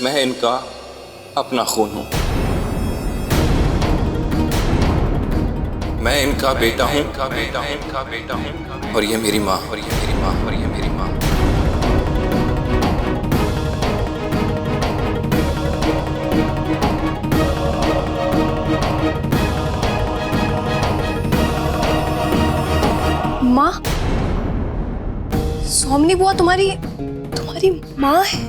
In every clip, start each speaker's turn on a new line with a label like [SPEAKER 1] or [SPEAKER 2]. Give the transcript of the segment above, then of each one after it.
[SPEAKER 1] मैं इनका अपना खून हूं। मैं इनका बेटा हूं, और ये मेरी माँ, और ये मेरी माँ, और ये मेरी माँ।
[SPEAKER 2] माँ? सोमनी बुआ तुम्हारी माँ है?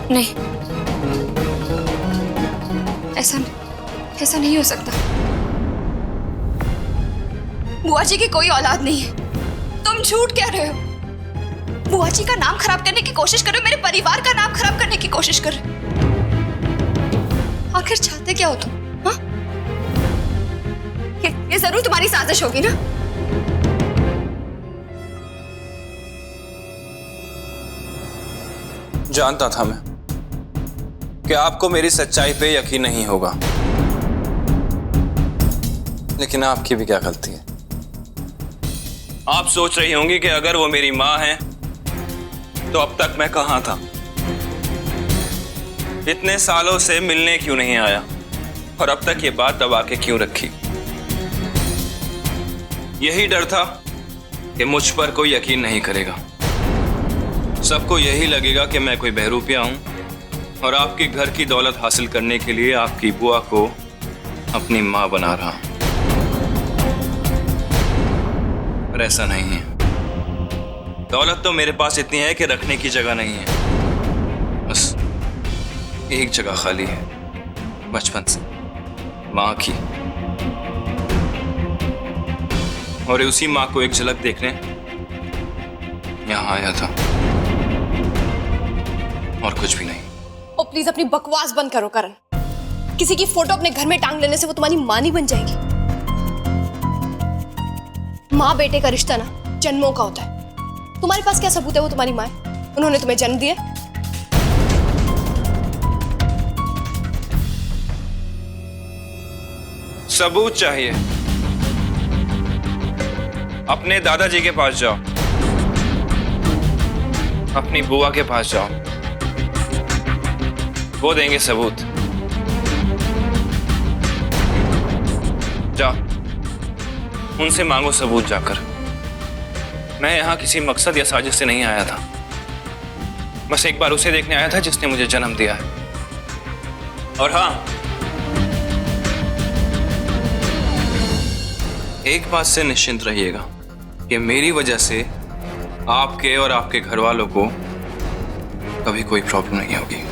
[SPEAKER 3] नहीं, ऐसा नहीं हो सकता। बुआ जी की कोई औलाद नहीं है। तुम झूठ कह रहे हो। बुआ जी का नाम खराब करने की कोशिश कर रहे हो, मेरे परिवार का नाम खराब करने की कोशिश कर रहे हो। आखिर चाहते क्या हो तुम? हाँ? ये जरूर तुम्हारी साजिश होगी ना?
[SPEAKER 1] जानता था मैं कि आपको मेरी सच्चाई पे यकीन नहीं होगा, लेकिन आपकी भी क्या गलती है। आप सोच रही होंगी कि अगर वो मेरी माँ है तो अब तक मैं कहाँ था, इतने सालों से मिलने क्यों नहीं आया, और अब तक ये बात दबा के क्यों रखी। यही डर था कि मुझ पर कोई यकीन नहीं करेगा। सबको यही लगेगा कि मैं कोई बहरूपिया हूं और आपके घर की दौलत हासिल करने के लिए आपकी बुआ को अपनी मां बना रहा हूं। पर ऐसा नहीं है। दौलत तो मेरे पास इतनी है कि रखने की जगह नहीं है। बस एक जगह खाली है, बचपन से, मां की। और उसी मां को एक झलक देखने यहां आया था, और कुछ भी नहीं।
[SPEAKER 2] ओ प्लीज अपनी बकवास बंद करो करण। किसी की फोटो अपने घर में टांग लेने से वो तुम्हारी माँ नहीं बन जाएगी। माँ बेटे का रिश्ता ना जन्मों का होता है। तुम्हारे पास क्या सबूत है वो तुम्हारी माँ है? उन्होंने तुम्हें जन्म दिया।
[SPEAKER 1] सबूत चाहिए? अपने दादाजी के पास जाओ, अपनी बुआ के पास जाओ, वो देंगे सबूत। जाओ, उनसे मांगो सबूत जाकर। मैं यहां किसी मकसद या साजिश से नहीं आया था। बस एक बार उसे देखने आया था जिसने मुझे जन्म दिया है। और हाँ, एक बात से निश्चिंत रहिएगा कि मेरी वजह से आपके और आपके घर वालों को कभी कोई प्रॉब्लम नहीं होगी।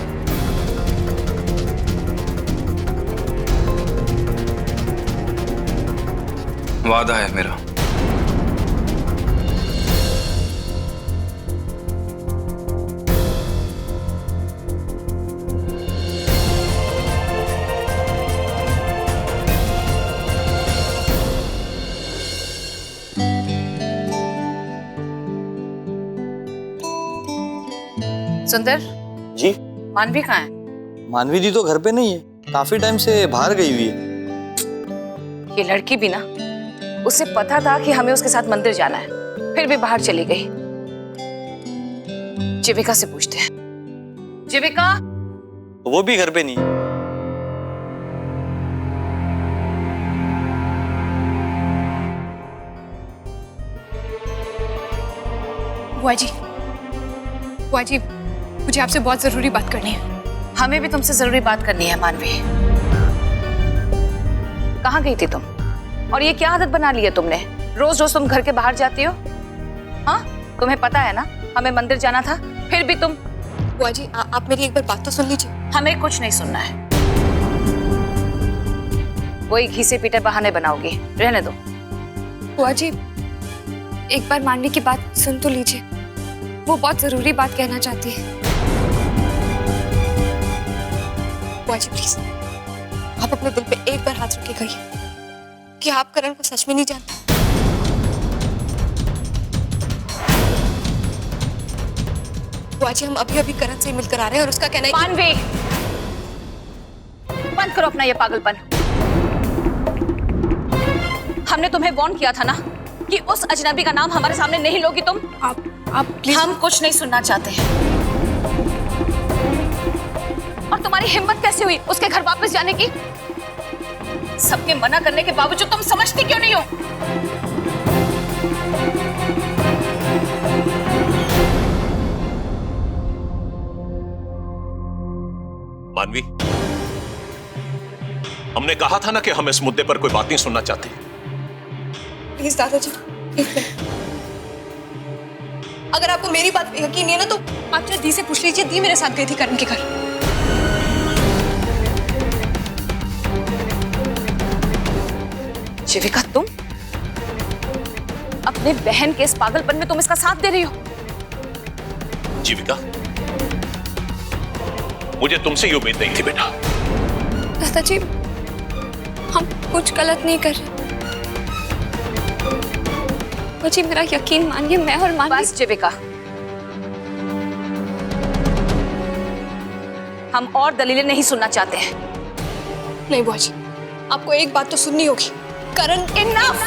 [SPEAKER 1] वादा है मेरा।
[SPEAKER 4] सुंदर
[SPEAKER 5] जी।
[SPEAKER 4] मानवी कहाँ है?
[SPEAKER 5] मानवी जी तो घर पे नहीं है, काफी टाइम से बाहर गई हुई है।
[SPEAKER 4] ये लड़की भी ना, उसे पता था कि हमें उसके साथ मंदिर जाना है, फिर भी बाहर चली गई। जीविका से पूछते हैं। जीविका?
[SPEAKER 5] वो भी घर पे नहीं है।
[SPEAKER 2] बुआ जी, मुझे आपसे बहुत जरूरी बात करनी है।
[SPEAKER 4] हमें भी तुमसे जरूरी बात करनी है मानवी। कहाँ गई थी तुम? और ये क्या आदत बना ली है तुमने? रोज रोज तुम घर के बाहर जाती हो। हाँ, तुम्हें पता है ना हमें मंदिर जाना था, फिर भी तुम।
[SPEAKER 2] बुआ जी, आप मेरी एक बार बात तो सुन लीजिए।
[SPEAKER 4] हमें कुछ नहीं सुनना है। वही घिसे पीटे बहाने बनाओगी, रहने दो।
[SPEAKER 3] बुआ जी, एक बार मानवी की बात सुन तो लीजिए। वो बहुत जरूरी बात कहना चाहती है।
[SPEAKER 2] बुआ जी प्लीज, आप अपने दिल पे एक बार हाथ रख के कहिए कि आप करण को सच में नहीं जानते। बुआ जी, हम अभी अभी करण से मिलकर आ रहे हैं और उसका कहना है
[SPEAKER 4] मानवी, बंद करो अपना ये पागलपन। हमने तुम्हें वार्न किया था ना कि उस अजनबी का नाम हमारे सामने नहीं लोगी तुम?
[SPEAKER 2] आप प्लीज।
[SPEAKER 4] हम कुछ नहीं सुनना चाहते हैं। और तुम्हारी हिम्मत कैसे हुई उसके घर वापस जाने की? सबके मना करने के बावजूद तुम समझती क्यों नहीं हो?
[SPEAKER 6] मानवी, हमने कहा था ना कि हम इस मुद्दे पर कोई बात नहीं सुनना चाहते।
[SPEAKER 2] प्लीज दादाजी, एक मिनट। अगर आपको मेरी बात पे यकीन नहीं है ना तो आप दी से पूछ लीजिए। दी मेरे साथ गई थी करण के घर।
[SPEAKER 4] शिविका, तुम अपने बहन के इस पागलपन में तुम इसका साथ दे रही हो?
[SPEAKER 6] जीविका, मुझे तुमसे ये उम्मीद नहीं थी बेटा।
[SPEAKER 2] दादाजी, हम कुछ गलत नहीं कर रहे। मुझे मेरा यकीन मानिए, मैं और मानवी।
[SPEAKER 4] बस जीविका, हम और दलीलें नहीं सुनना चाहते हैं।
[SPEAKER 2] नहीं बुआ जी, आपको एक बात तो सुननी होगी। करण,
[SPEAKER 4] इनफ!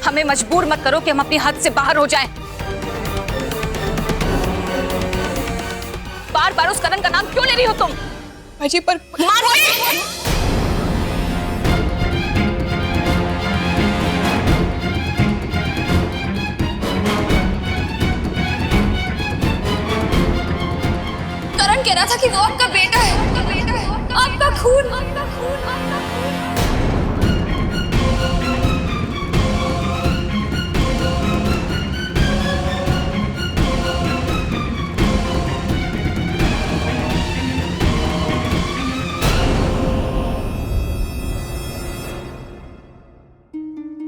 [SPEAKER 4] हमें मजबूर मत करो कि हम अपनी हद से बाहर हो जाएं। बार बार उस करण का नाम क्यों ले रही हो तुम?
[SPEAKER 2] बुआ जी, पर करण कह रहा था कि वो आपका बेटा है, आपका खून।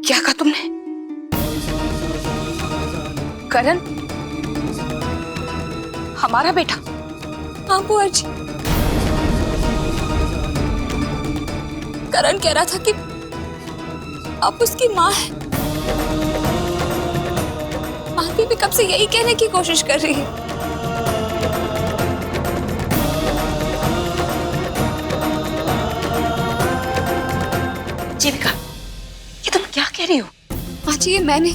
[SPEAKER 4] क्या कहा तुमने? करण हमारा बेटा?
[SPEAKER 2] हाँ बुआ जी, करण कह रहा था कि आप उसकी माँ हैं। मानवी भी कब से यही कहने की कोशिश कर रही है।
[SPEAKER 4] जीविका, ये तुम क्या कह रही हो?
[SPEAKER 2] माँ जी, ये मैंने,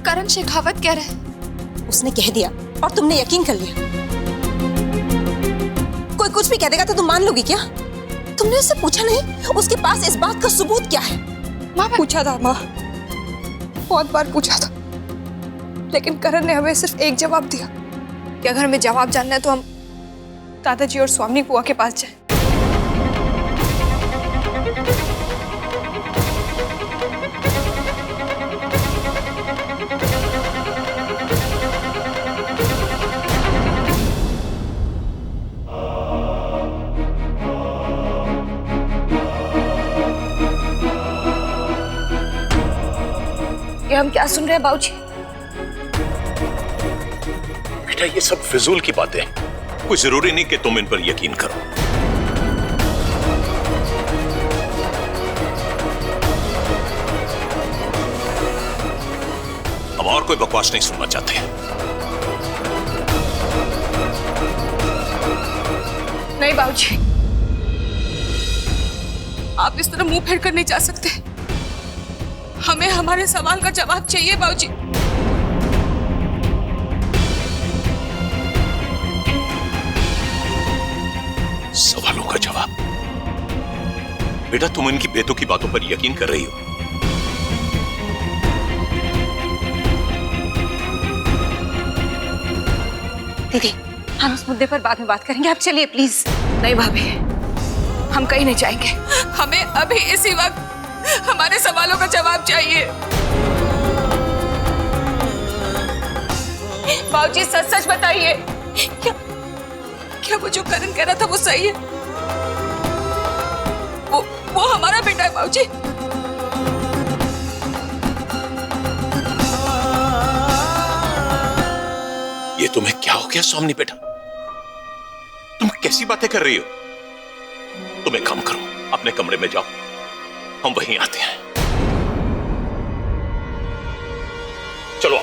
[SPEAKER 2] करण शेखावत कह रहा है।
[SPEAKER 7] उसने कह दिया और तुमने यकीन कर लिया। कोई कुछ भी कह देगा तो तुम मान लोगी क्या? तुमने उससे पूछा नहीं उसके पास इस बात का सबूत क्या है?
[SPEAKER 2] माँ, पूछा था माँ, बहुत बार पूछा था, लेकिन करण ने हमें सिर्फ एक जवाब दिया कि अगर हमें जवाब जानना है तो हम दादाजी और स्वामी बुआ के पास जाएं।
[SPEAKER 4] ये हम क्या सुन रहे हैं बाबूजी?
[SPEAKER 6] बेटा, ये सब फिजूल की बातें हैं। कोई जरूरी नहीं कि तुम इन पर यकीन करो। हम और कोई बकवास नहीं सुनना चाहते।
[SPEAKER 2] नहीं बाबूजी, आप इस तरह मुंह फेर कर नहीं जा सकते। हमें हमारे सवाल का जवाब चाहिए बाबूजी।
[SPEAKER 6] सवालों का जवाब? बेटा, तुम इनकी बेतुकी बातों पर यकीन कर रही हो।
[SPEAKER 4] दीदी, हम उस मुद्दे पर बाद में बात करेंगे, आप चलिए प्लीज। नहीं भाभी, हम कहीं नहीं जाएंगे।
[SPEAKER 2] हमें अभी इसी वक्त हमारे सवालों का जवाब चाहिए। बाबूजी, सच सच बताइए, क्या वो जो करण कह रहा था वो सही है? वो हमारा बेटा है बाबूजी?
[SPEAKER 6] ये तुम्हें क्या हो गया स्वामी बेटा? तुम कैसी बातें कर रही हो? तुम एक काम करो, अपने कमरे में जाओ, हम वहीं आते हैं। चलो।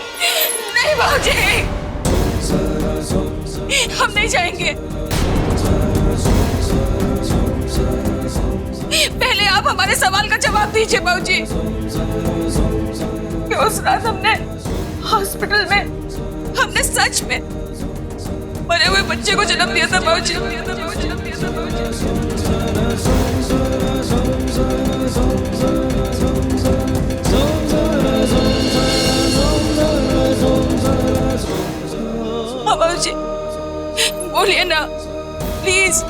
[SPEAKER 2] नहीं बाबूजी, हम नहीं जाएंगे। मेरे सवाल का जवाब दीजिए बाबूजी। कि उस रात हमने हॉस्पिटल में हमने सच में मरे हुए बच्चे को जन्म दिया था बाबूजी। हाँ बाबूजी, बोलिए ना प्लीज।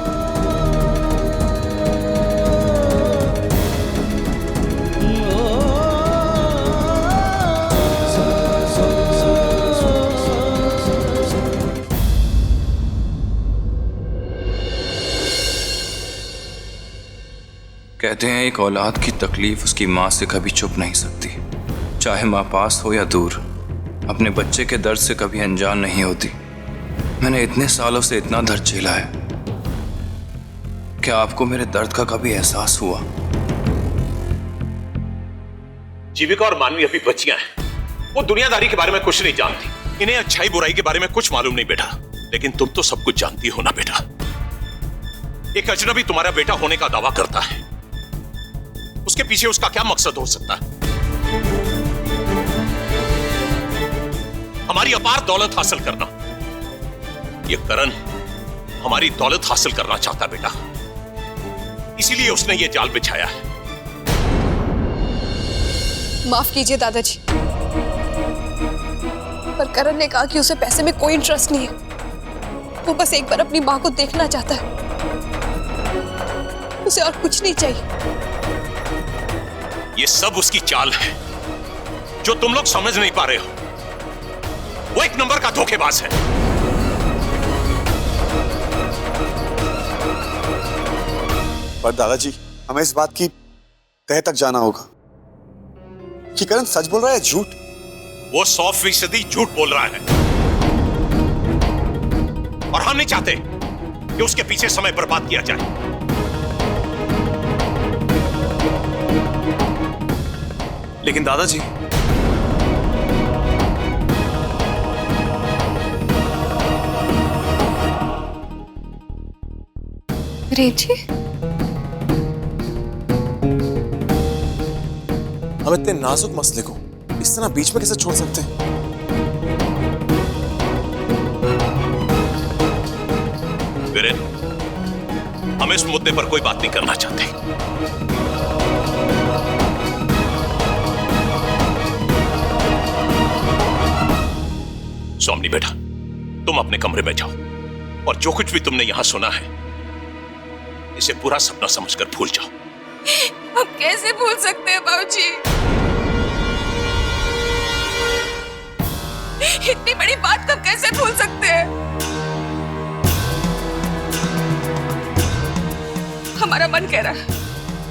[SPEAKER 1] कहते हैं एक औलाद की तकलीफ उसकी माँ से कभी छुप नहीं सकती, चाहे माँ पास हो या दूर। अपने बच्चे के दर्द से कभी अनजान नहीं होती। मैंने इतने सालों से इतना दर्द झेला है, क्या आपको मेरे दर्द का कभी एहसास हुआ?
[SPEAKER 6] जीविका और मानवी अभी बच्चियां हैं, वो दुनियादारी के बारे में कुछ नहीं जानती, इन्हें अच्छाई बुराई के बारे में कुछ मालूम नहीं बेटा। लेकिन तुम तो सब कुछ जानती हो ना बेटा। एक अजनबी तुम्हारा बेटा होने का दावा करता है, उसके पीछे उसका क्या मकसद हो सकता है? हमारी अपार दौलत हासिल करना। ये करण हमारी दौलत हासिल करना चाहता बेटा, इसीलिए उसने ये जाल बिछाया है।
[SPEAKER 2] माफ कीजिए दादाजी, पर करण ने कहा कि उसे पैसे में कोई इंटरेस्ट नहीं है। वो बस एक बार अपनी माँ को देखना चाहता है, उसे और कुछ नहीं चाहिए।
[SPEAKER 6] ये सब उसकी चाल है जो तुम लोग समझ नहीं पा रहे हो। वो एक नंबर का धोखेबाज है।
[SPEAKER 8] पर दादाजी, हमें इस बात की तह तक जाना होगा कि करण सच बोल रहा है झूठ।
[SPEAKER 6] वो 100% झूठ बोल रहा है और हम नहीं चाहते कि उसके पीछे समय बर्बाद किया जाए।
[SPEAKER 5] लेकिन दादाजी,
[SPEAKER 2] रेजी,
[SPEAKER 9] हम इतने नाजुक मसले को इस तरह बीच में कैसे छोड़ सकते हैं?
[SPEAKER 6] वीरेन, हम इस मुद्दे पर कोई बात नहीं करना चाहते। स्वामी बेटा, तुम अपने कमरे में जाओ और जो कुछ भी तुमने यहां सुना है इसे पूरा सपना समझकर भूल जाओ।
[SPEAKER 2] हम कैसे भूल सकते हैं बाबूजी? इतनी बड़ी बात हम कैसे भूल सकते हैं? हमारा मन कह रहा है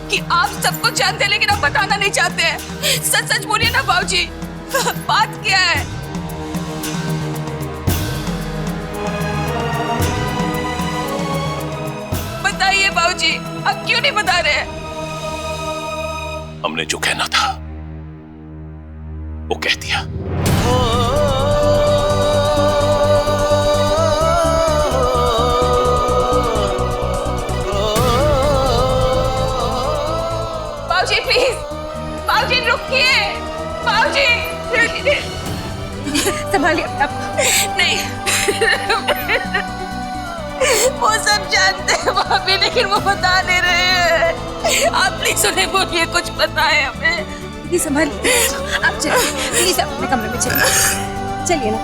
[SPEAKER 2] कि आप सब कुछ जानते हैं लेकिन आप बताना नहीं चाहते हैं। सच सच बोलिए ना बाबूजी, बात क्या है? बताइए बाबूजी, आप क्यों नहीं बता रहे?
[SPEAKER 6] हमने जो कहना था वो कह दिया।
[SPEAKER 2] बाबूजी प्लीज, बाबूजी रुकिए, बाबूजी संभालिए नहीं। वो सब जानते हैं भाभी, लेकिन वो बता नहीं रहे हैं। आप प्लीज उन्हें बोलिए, कुछ पता है हमें। प्लीज संभालिए, आप चलिए प्लीज, आप अपने कमरे में चलिए, चलिए ना।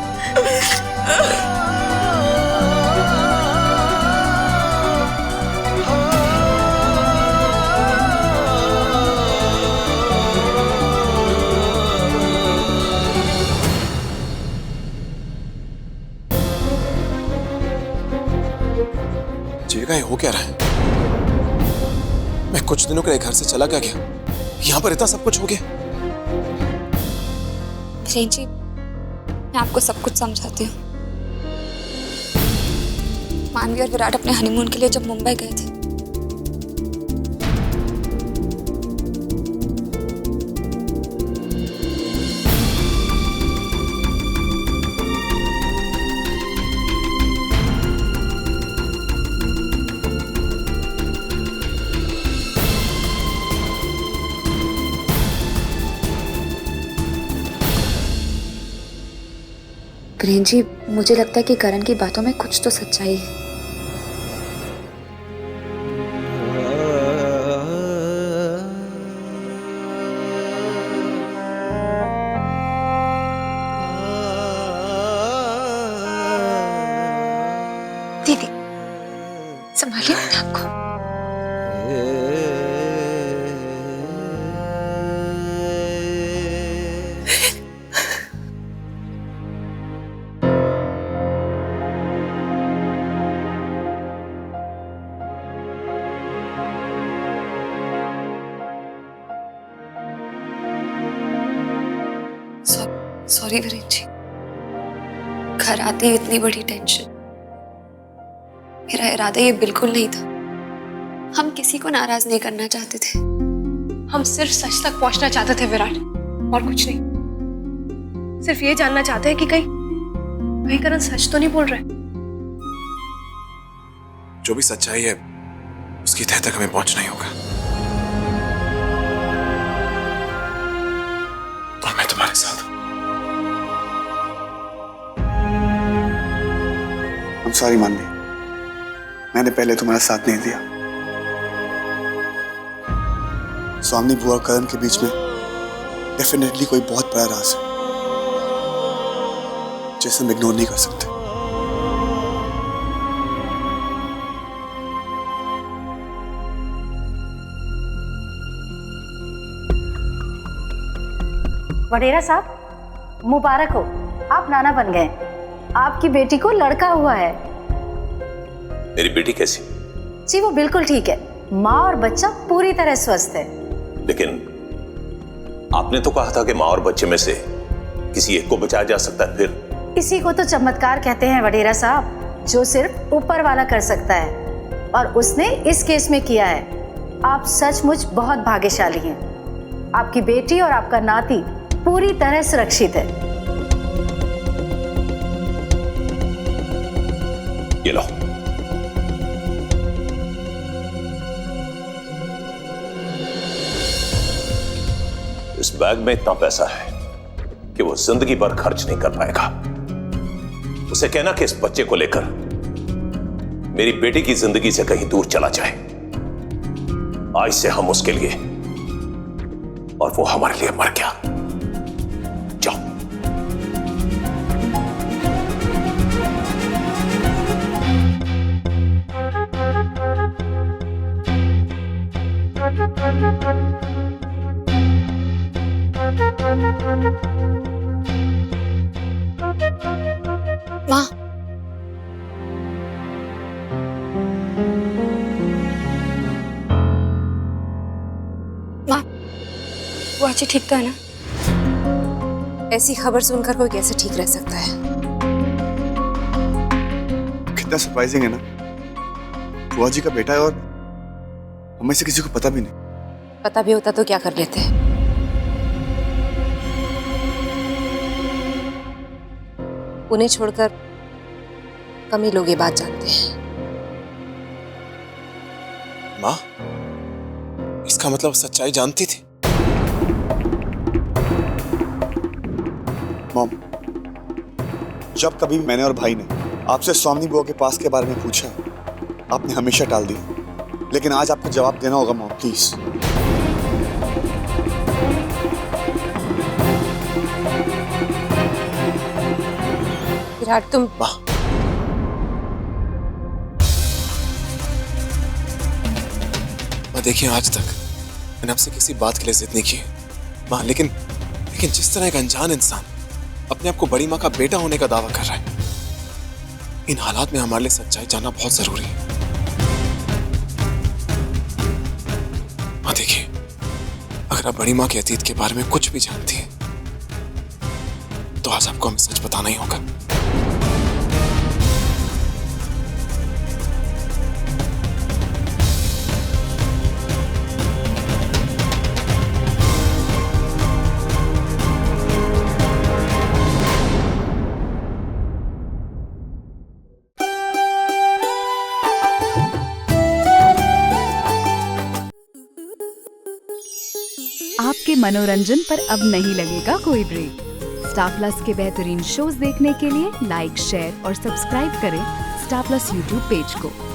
[SPEAKER 9] जीविका, ये हो क्या रहा है? मैं कुछ दिनों के लिए घर से चला क्या गया, यहाँ पर इतना सब कुछ हो गया।
[SPEAKER 3] जी, मैं आपको सब कुछ समझाती हूँ। मानवी और विराट अपने हनीमून के लिए जब मुंबई गए थे, वीरेन जी, मुझे लगता है कि करण की बातों में कुछ तो सच्चाई है। दीदी, संभालिए अपने आप को। सॉरी वीरेन जी, घर आते ही इतनी बड़ी टेंशन। मेरा इरादा ये बिल्कुल नहीं था। हम किसी को नाराज नहीं करना चाहते थे।
[SPEAKER 10] हम सिर्फ सच तक पहुंचना चाहते थे विराट, और कुछ नहीं। सिर्फ ये जानना चाहते हैं कि कहीं करण सच तो नहीं बोल रहे।
[SPEAKER 9] जो भी सच्चाई है उसकी तह तक हमें पहुंचना ही होगा। और मैं तुम्हारे साथ।
[SPEAKER 8] I'm sorry मानवी, मैंने पहले तुम्हारा साथ नहीं दिया। स्वामी बुआ और करण के बीच में डेफिनेटली कोई बहुत बड़ा राज है जिसे हम इग्नोर नहीं कर सकते।
[SPEAKER 11] वडेरा साहब, मुबारक हो, आप नाना बन गए। आपकी बेटी को लड़का हुआ है।
[SPEAKER 6] मेरी बेटी कैसी?
[SPEAKER 11] जी वो बिल्कुल ठीक है, माँ और बच्चा पूरी तरह स्वस्थ है।
[SPEAKER 6] लेकिन आपने तो कहा था कि माँ और बच्चे में से किसी एक को बचाया जा सकता है। फिर
[SPEAKER 11] इसी को तो चमत्कार कहते हैं वडेरा साहब, जो सिर्फ ऊपर वाला कर सकता है, और उसने इस केस में किया है। आप सचमुच बहुत भाग्यशाली हैं। आपकी बेटी और आपका नाती पूरी तरह सुरक्षित है।
[SPEAKER 6] ये लो। इस बैग में इतना पैसा है कि वो जिंदगी भर खर्च नहीं कर पाएगा। उसे कहना कि इस बच्चे को लेकर मेरी बेटी की जिंदगी से कहीं दूर चला जाए। आज से हम उसके लिए और वो हमारे लिए मर गया। जाओ।
[SPEAKER 3] माँ, वो अच्छी ठीक तो है ना?
[SPEAKER 7] ऐसी खबर सुनकर कोई कैसे ठीक रह सकता है?
[SPEAKER 8] कितना सरप्राइजिंग है ना, बुआ जी का बेटा है और हमें से किसी को पता भी नहीं।
[SPEAKER 7] पता भी होता तो क्या कर लेते? उन्हें छोड़कर कम ही लोग ये बात जानते हैं।
[SPEAKER 9] माँ, इसका मतलब सच्चाई जानती थी?
[SPEAKER 8] मॉम, जब कभी मैंने और भाई ने आपसे स्वामी बुआ के पास के बारे में पूछा, आपने हमेशा टाल दिया। लेकिन आज आपको जवाब देना होगा मॉम, प्लीज।
[SPEAKER 7] विराट, तुम
[SPEAKER 9] माँ, देखिए आज तक मैंने आपसे किसी बात के लिए जिद नहीं की माँ, लेकिन जिस तरह एक अनजान इंसान अपने आप को बड़ी माँ का बेटा होने का दावा कर रहा है, इन हालात में हमारे लिए सच्चाई जानना बहुत जरूरी है। माँ देखिए, अगर आप बड़ी माँ के अतीत के बारे में कुछ भी जानती हैं, तो आज आपको हमें सच बताना ही होगा।
[SPEAKER 12] आपके मनोरंजन पर अब नहीं लगेगा कोई ब्रेक। स्टार प्लस के बेहतरीन शोज देखने के लिए लाइक, शेयर और सब्सक्राइब करें स्टार प्लस यूट्यूब पेज को।